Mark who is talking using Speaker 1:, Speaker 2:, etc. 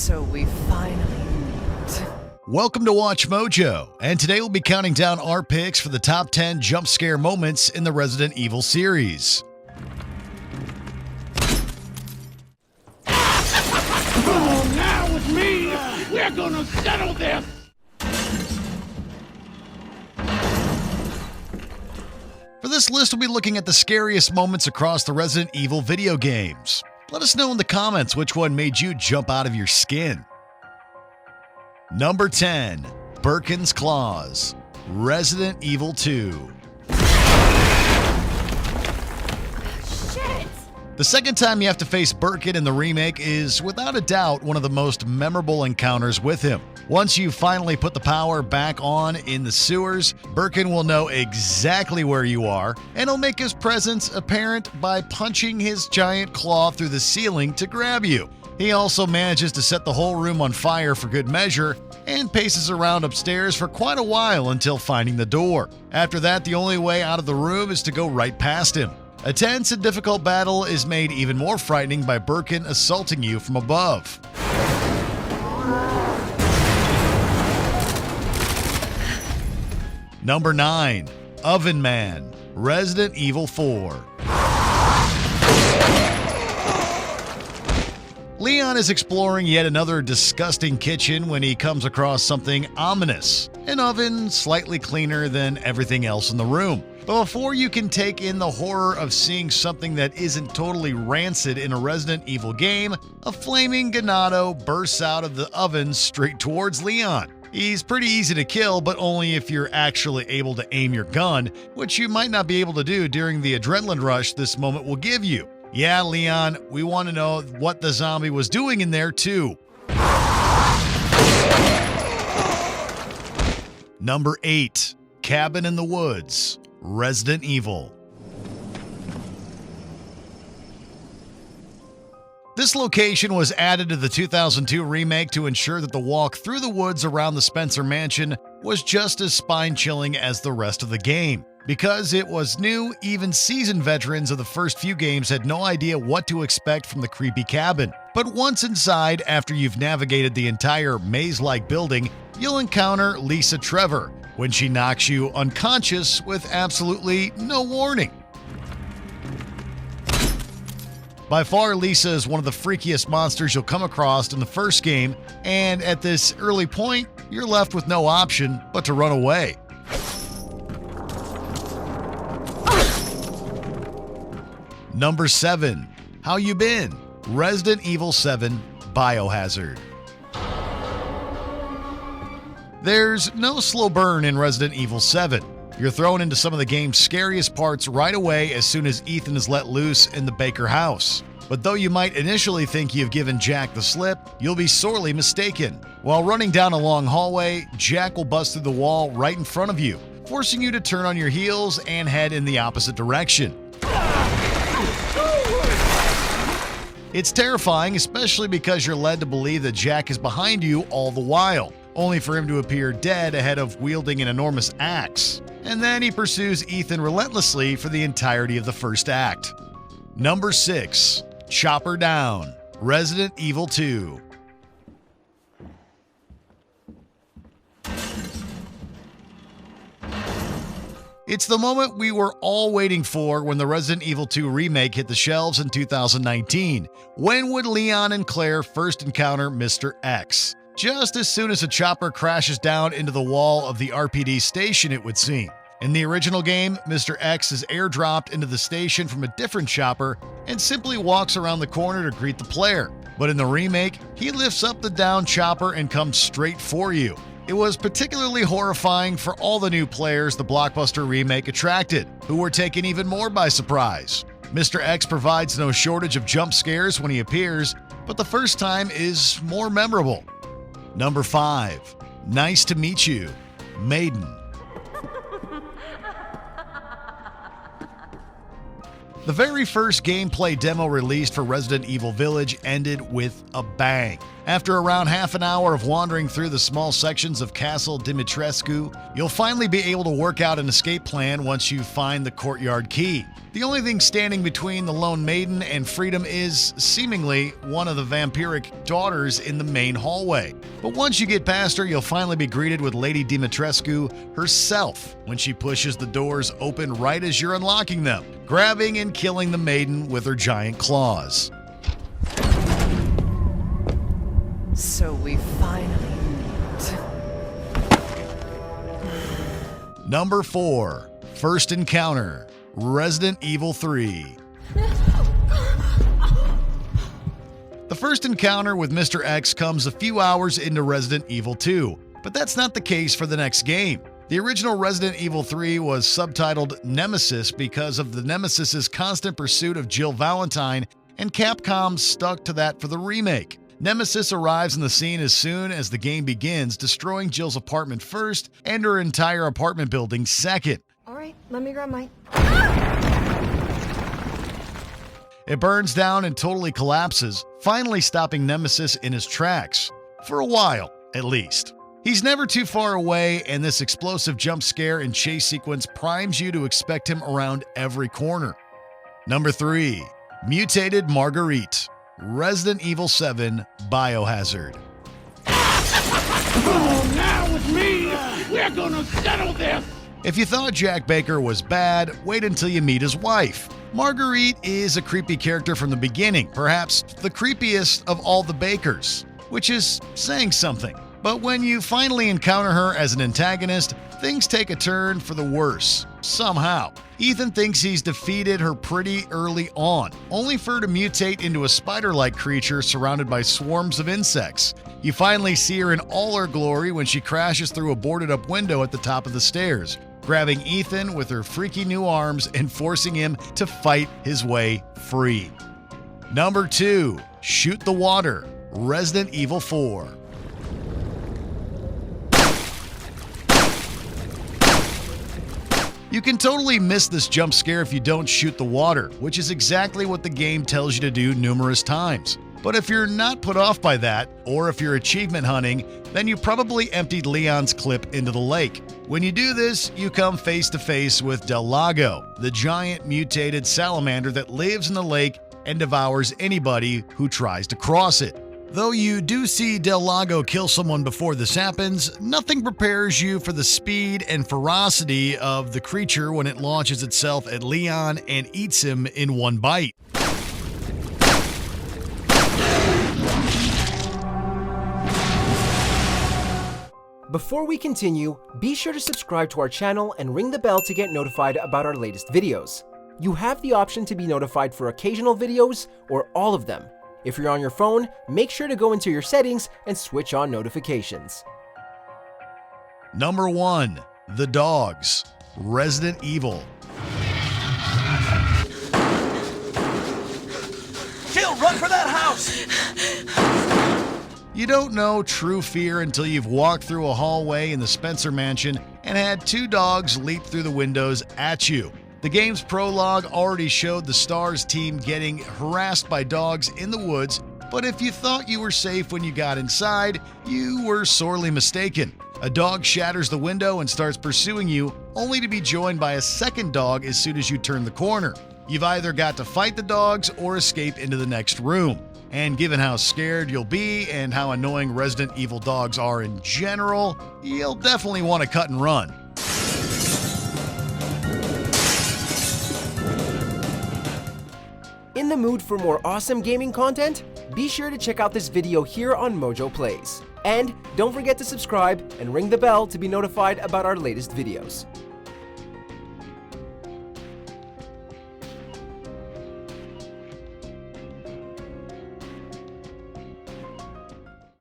Speaker 1: So we finally meet.
Speaker 2: Welcome to Watch Mojo, and today we'll be counting down our picks for the top 10 jump scare moments in the Resident Evil series.
Speaker 3: Oh, now with me, we're gonna settle this!
Speaker 2: For this list, we'll be looking at the scariest moments across the Resident Evil video games. Let us know in the comments which one made you jump out of your skin. Number 10, BIRKIN'S Claws, Resident Evil 2. The second time you have to face Birkin in the remake is, without a doubt, one of the most memorable encounters with him. Once you finally put the power back on in the sewers, Birkin will know exactly where you are, and he'll make his presence apparent by punching his giant claw through the ceiling to grab you. He also manages to set the whole room on fire for good measure, and paces around upstairs for quite a while until finding the door. After that, the only way out of the room is to go right past him. A tense and difficult battle is made even more frightening by Birkin assaulting you from above. Number 9, Oven Man, Resident Evil 4. Leon is exploring yet another disgusting kitchen when he comes across something ominous, an oven slightly cleaner than everything else in the room. But before you can take in the horror of seeing something that isn't totally rancid in a Resident Evil game, a flaming Ganado bursts out of the oven straight towards Leon. He's pretty easy to kill, but only if you're actually able to aim your gun, which you might not be able to do during the adrenaline rush this moment will give you. Yeah, Leon, we want to know what the zombie was doing in there too. Number 8, Cabin in the Woods, Resident Evil. This location was added to the 2002 remake to ensure that the walk through the woods around the Spencer mansion was just as spine-chilling as the rest of the game. Because it was new, even seasoned veterans of the first few games had no idea what to expect from the creepy cabin. But once inside, after you've navigated the entire maze-like building, you'll encounter Lisa Trevor when she knocks you unconscious with absolutely no warning. By far, Lisa is one of the freakiest monsters you'll come across in the first game, and at this early point, you're left with no option but to run away. Number 7, How You Been? Resident Evil 7, Biohazard. There's no slow burn in Resident Evil 7. You're thrown into some of the game's scariest parts right away as soon as Ethan is let loose in the Baker house. But though you might initially think you've given Jack the slip, you'll be sorely mistaken. While running down a long hallway, Jack will bust through the wall right in front of you, forcing you to turn on your heels and head in the opposite direction. It's terrifying, especially because you're led to believe that Jack is behind you all the while, only for him to appear dead ahead of wielding an enormous axe. And then he pursues Ethan relentlessly for the entirety of the first act. Number 6, Chopper Down, Resident Evil 2. It's the moment we were all waiting for when the Resident Evil 2 remake hit the shelves in 2019. When would Leon and Claire first encounter Mr. X? Just as soon as a chopper crashes down into the wall of the RPD station, it would seem. In the original game, Mr. X is airdropped into the station from a different chopper and simply walks around the corner to greet the player. But in the remake, he lifts up the down chopper and comes straight for you. It was particularly horrifying for all the new players the blockbuster remake attracted, who were taken even more by surprise. Mr. X provides no shortage of jump scares when he appears, but the first time is more memorable. Number 5, Nice to Meet You, Maiden. The very first gameplay demo released for Resident Evil Village ended with a bang. After around half an hour of wandering through the small sections of Castle Dimitrescu, you'll finally be able to work out an escape plan once you find the courtyard key. The only thing standing between the lone maiden and freedom is, seemingly, one of the vampiric daughters in the main hallway. But once you get past her, you'll finally be greeted with Lady Dimitrescu herself when she pushes the doors open right as you're unlocking them, grabbing and killing the maiden with her giant claws.
Speaker 1: So we finally meet.
Speaker 2: Number 4. First Encounter. Resident Evil 3. The first encounter with Mr. X comes a few hours into Resident Evil 2, but that's not the case for the next game. The original Resident Evil 3 was subtitled Nemesis because of the Nemesis's constant pursuit of Jill Valentine, and Capcom stuck to that for the remake. Nemesis arrives on the scene as soon as the game begins, destroying Jill's apartment first and her entire apartment building second.
Speaker 1: All right, let me grab mine.
Speaker 2: It burns down and totally collapses, finally stopping Nemesis in his tracks. For a while, at least. He's never too far away, and this explosive jump scare and chase sequence primes you to expect him around every corner. Number 3. Mutated Marguerite. Resident Evil 7 Biohazard.
Speaker 3: Oh, now with me, we're gonna settle this.
Speaker 2: If you thought Jack Baker was bad, wait until you meet his wife. Marguerite is a creepy character from the beginning, perhaps the creepiest of all the Bakers, which is saying something. But when you finally encounter her as an antagonist, things take a turn for the worse, somehow. Ethan thinks he's defeated her pretty early on, only for her to mutate into a spider-like creature surrounded by swarms of insects. You finally see her in all her glory when she crashes through a boarded-up window at the top of the stairs, grabbing Ethan with her freaky new arms and forcing him to fight his way free. Number 2. Shoot the Water. Resident Evil 4. You can totally miss this jump scare if you don't shoot the water, which is exactly what the game tells you to do numerous times. But if you're not put off by that, or if you're achievement hunting, then you probably emptied Leon's clip into the lake. When you do this, you come face to face with Del Lago, the giant mutated salamander that lives in the lake and devours anybody who tries to cross it. Though you do see Del Lago kill someone before this happens, nothing prepares you for the speed and ferocity of the creature when it launches itself at Leon and eats him in one bite.
Speaker 4: Before we continue, be sure to subscribe to our channel and ring the bell to get notified about our latest videos. You have the option to be notified for occasional videos or all of them. If you're on your phone, make sure to go into your settings and switch on notifications.
Speaker 2: Number 1. The Dogs. Resident Evil.
Speaker 5: Jill, run for that house!
Speaker 2: You don't know true fear until you've walked through a hallway in the Spencer mansion and had 2 dogs leap through the windows at you. The game's prologue already showed the STARS team getting harassed by dogs in the woods, but if you thought you were safe when you got inside, you were sorely mistaken. A dog shatters the window and starts pursuing you, only to be joined by a second dog as soon as you turn the corner. You've either got to fight the dogs or escape into the next room. And given how scared you'll be and how annoying Resident Evil dogs are in general, you'll definitely want to cut and run.
Speaker 4: In the mood for more awesome gaming content? Be sure to check out this video here on Mojo Plays. And don't forget to subscribe and ring the bell to be notified about our latest videos.